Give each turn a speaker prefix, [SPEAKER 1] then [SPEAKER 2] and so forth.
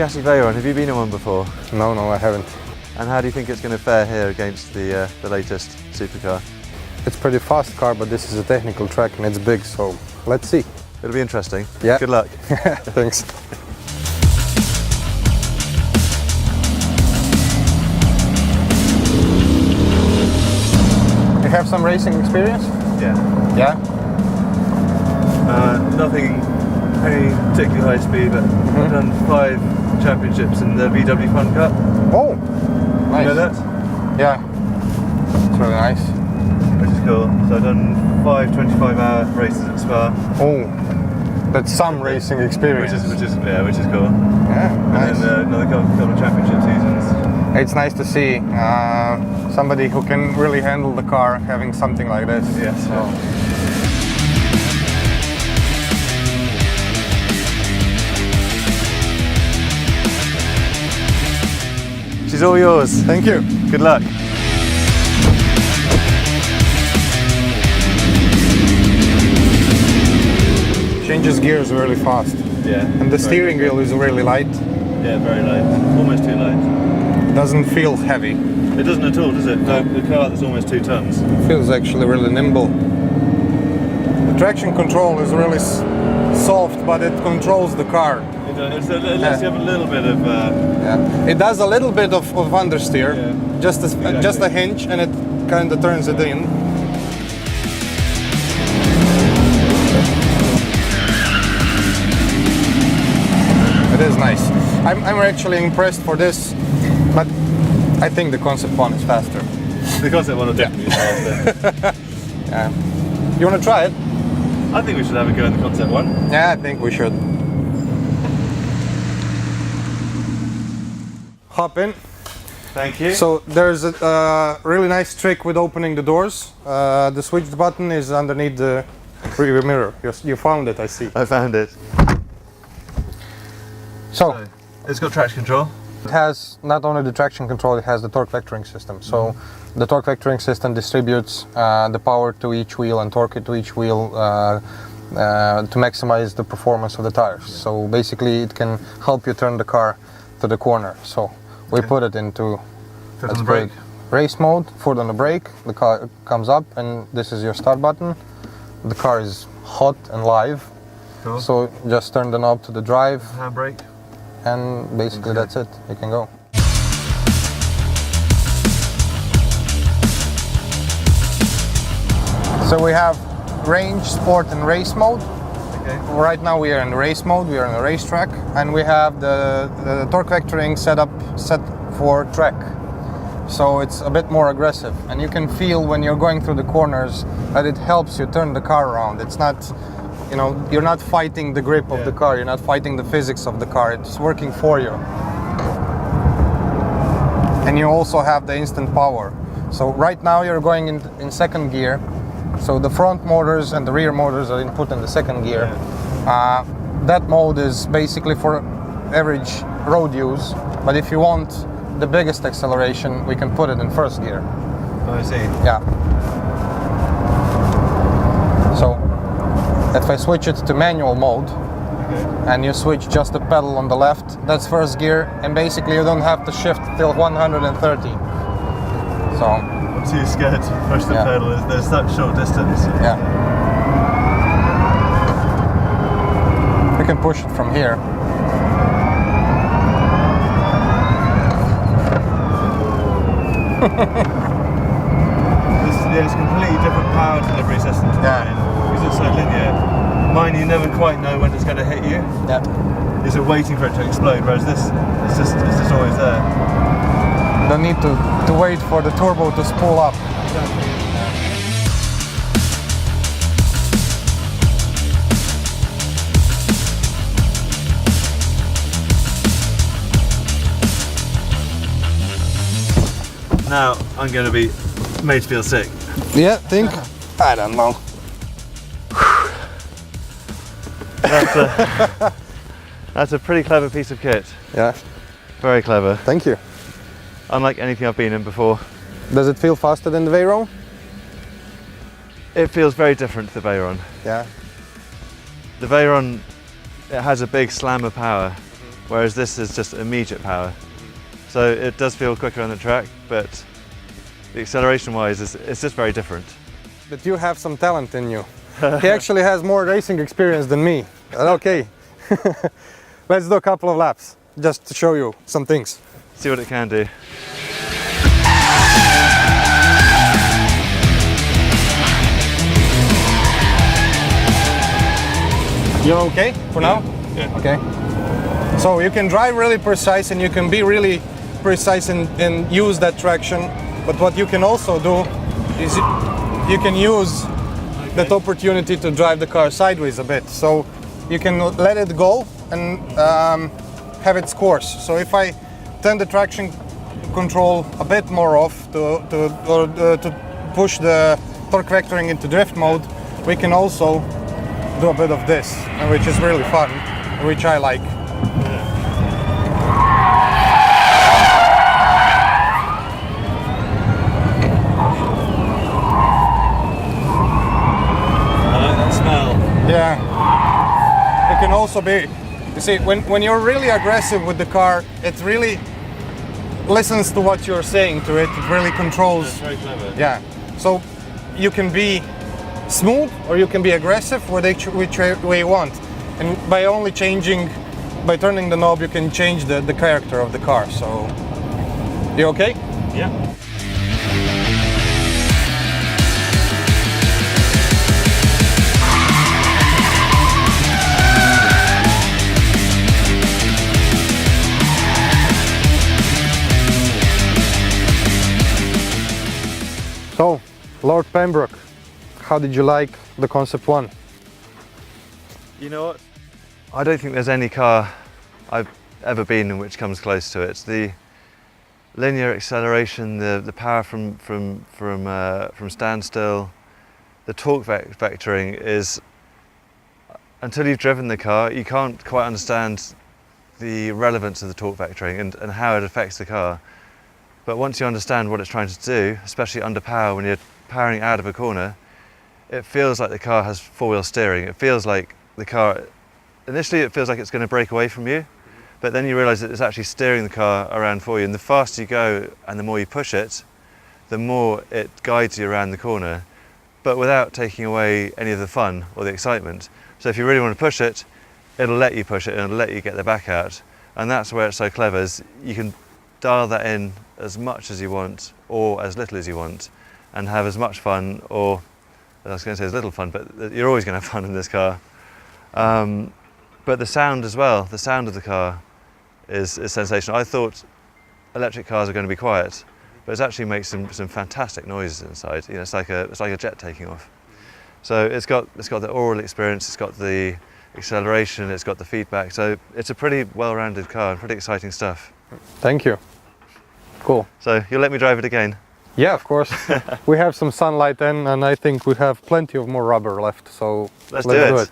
[SPEAKER 1] Bugatti Veyron, have you been in one before?
[SPEAKER 2] No, I haven't.
[SPEAKER 1] And how do you think it's going to fare here against the latest supercar?
[SPEAKER 2] It's a pretty fast car, but this is a technical track and it's big, so let's see.
[SPEAKER 1] It'll be interesting.
[SPEAKER 2] Yeah.
[SPEAKER 1] Good luck.
[SPEAKER 2] Thanks. You have some racing experience?
[SPEAKER 1] Yeah.
[SPEAKER 2] Yeah?
[SPEAKER 1] Nothing any particularly high speed, but I've done 5 championships in the VW Fun Cup.
[SPEAKER 2] Oh, nice.
[SPEAKER 1] You know that?
[SPEAKER 2] Yeah. It's really nice.
[SPEAKER 1] Which is cool. So I've done 5 25-hour races at Spa.
[SPEAKER 2] Oh, that's some racing experience.
[SPEAKER 1] Which is cool.
[SPEAKER 2] Yeah, nice.
[SPEAKER 1] And then another couple of championship seasons.
[SPEAKER 2] It's nice to see somebody who can really handle the car having something like this.
[SPEAKER 1] Yes.
[SPEAKER 2] So.
[SPEAKER 1] She's all yours.
[SPEAKER 2] Thank you.
[SPEAKER 1] Good luck.
[SPEAKER 2] Changes gears really fast.
[SPEAKER 1] Yeah.
[SPEAKER 2] And the steering wheel is really light.
[SPEAKER 1] Yeah, very light. Almost too light.
[SPEAKER 2] Doesn't feel heavy.
[SPEAKER 1] It doesn't at all, does it? No, the car that's almost 2 tons.
[SPEAKER 2] Feels actually really nimble. The traction control is really soft, but it controls the car.
[SPEAKER 1] It lets you have a little bit of...
[SPEAKER 2] Yeah. It does a little bit of understeer,
[SPEAKER 1] Yeah.
[SPEAKER 2] just a hinge, and it kind of turns it in. It is nice. I'm actually impressed for this, but I think the concept one is faster.
[SPEAKER 1] The concept one will definitely be faster.
[SPEAKER 2] Yeah. You want to try it?
[SPEAKER 1] I think we should have a go in the concept one.
[SPEAKER 2] Yeah, I think we should. Hop in.
[SPEAKER 1] Thank you.
[SPEAKER 2] So there's a really nice trick with opening the doors. The switch button is underneath the rear mirror. You found it, I see.
[SPEAKER 1] I found it.
[SPEAKER 2] So
[SPEAKER 1] it's got traction control.
[SPEAKER 2] it has not only the traction control, it has the torque vectoring system. So the torque vectoring system distributes the power to each wheel and torque it to each wheel to maximize the performance of the tires.
[SPEAKER 1] Yeah.
[SPEAKER 2] So basically it can help you turn the car to the corner. So we put it into
[SPEAKER 1] Foot on the brake.
[SPEAKER 2] Race mode, foot on the brake, the car comes up and this is your start button. The car is hot and live.
[SPEAKER 1] Cool.
[SPEAKER 2] So just turn the knob to the drive
[SPEAKER 1] Handbrake.
[SPEAKER 2] and basically that's it, you can go. So we have range, sport and race mode.
[SPEAKER 1] Okay.
[SPEAKER 2] Right now we are in race mode, we are in a racetrack, and we have the torque vectoring set for track. So it's a bit more aggressive, and you can feel when you're going through the corners that it helps you turn the car around. It's not, you know, you're not fighting the grip of the car, you're not fighting the physics of the car, it's working for you. And you also have the instant power. So right now you're going in second gear. So the front motors and the rear motors are input in the second gear.
[SPEAKER 1] Yeah.
[SPEAKER 2] That mode is basically for average road use, but if you want the biggest acceleration, we can put it in first gear.
[SPEAKER 1] Oh, I see.
[SPEAKER 2] Yeah. So if I switch it to manual mode, and you switch just the pedal on the left, that's first gear, and basically you don't have to shift till 130. So
[SPEAKER 1] I'm too scared to push the pedal. There's such short distance.
[SPEAKER 2] yeah. You can push it from here.
[SPEAKER 1] It's completely different power delivery system to mine, because it's so linear. Mine, you never quite know when it's going to hit you.
[SPEAKER 2] Yeah.
[SPEAKER 1] You're sort of waiting for it to explode, whereas this, it's just always there.
[SPEAKER 2] Don't need to wait for the turbo to spool up.
[SPEAKER 1] Now I'm going to be made to feel sick.
[SPEAKER 2] Yeah, think? I don't know.
[SPEAKER 1] That's a pretty clever piece of kit.
[SPEAKER 2] Yeah.
[SPEAKER 1] Very clever.
[SPEAKER 2] Thank you.
[SPEAKER 1] Unlike anything I've been in before.
[SPEAKER 2] Does it feel faster than the Veyron?
[SPEAKER 1] It feels very different to the Veyron.
[SPEAKER 2] Yeah.
[SPEAKER 1] The Veyron, it has a big slam of power, whereas this is just immediate power. So it does feel quicker on the track, but the acceleration wise it's just very different.
[SPEAKER 2] But you have some talent in you. He actually has more racing experience than me. Okay, let's do a couple of laps just to show you some things.
[SPEAKER 1] See what it can do.
[SPEAKER 2] You're okay for now?
[SPEAKER 1] Yeah.
[SPEAKER 2] Okay. So you can drive really precise and you can be really precise and use that traction. But what you can also do is you can use that opportunity to drive the car sideways a bit. So you can let it go and have its course. So if I turn the traction control a bit more off to push the torque vectoring into drift mode, we can also do a bit of this, which is really fun, which I like. Yeah, it can also be, you see, when you're really aggressive with the car, it really listens to what you're saying to it, it really controls.
[SPEAKER 1] That's very clever.
[SPEAKER 2] Yeah, so you can be smooth or you can be aggressive, which way you want. And by turning the knob, you can change the character of the car, so, you okay?
[SPEAKER 1] Yeah.
[SPEAKER 2] So, Lord Pembroke, how did you like the Concept 1?
[SPEAKER 1] You know what? I don't think there's any car I've ever been in which comes close to it. The linear acceleration, the power from standstill, the torque vectoring is, until you've driven the car, you can't quite understand the relevance of the torque vectoring and how it affects the car. But once you understand what it's trying to do, especially under power when you're powering out of a corner, it feels like the car has four-wheel steering. It feels like the car, initially it feels like it's going to break away from you, but then you realise that it's actually steering the car around for you. And the faster you go and the more you push it, the more it guides you around the corner, but without taking away any of the fun or the excitement. So if you really want to push it, it'll let you push it and it'll let you get the back out. And that's where it's so clever, is you can dial that in as much as you want or as little as you want and have as much fun, or I was going to say as little fun, but you're always going to have fun in this car. But the sound as well, the sound of the car is sensational. I thought electric cars are going to be quiet, but it actually makes some fantastic noises inside. You know, it's like a jet taking off. So it's got the oral experience, it's got the acceleration, it's got the feedback. So it's a pretty well-rounded car and pretty exciting stuff.
[SPEAKER 2] Thank you. Cool.
[SPEAKER 1] So you'll let me drive it again?
[SPEAKER 2] Yeah, of course. We have some sunlight in and I think we have plenty of more rubber left, so
[SPEAKER 1] let's do it.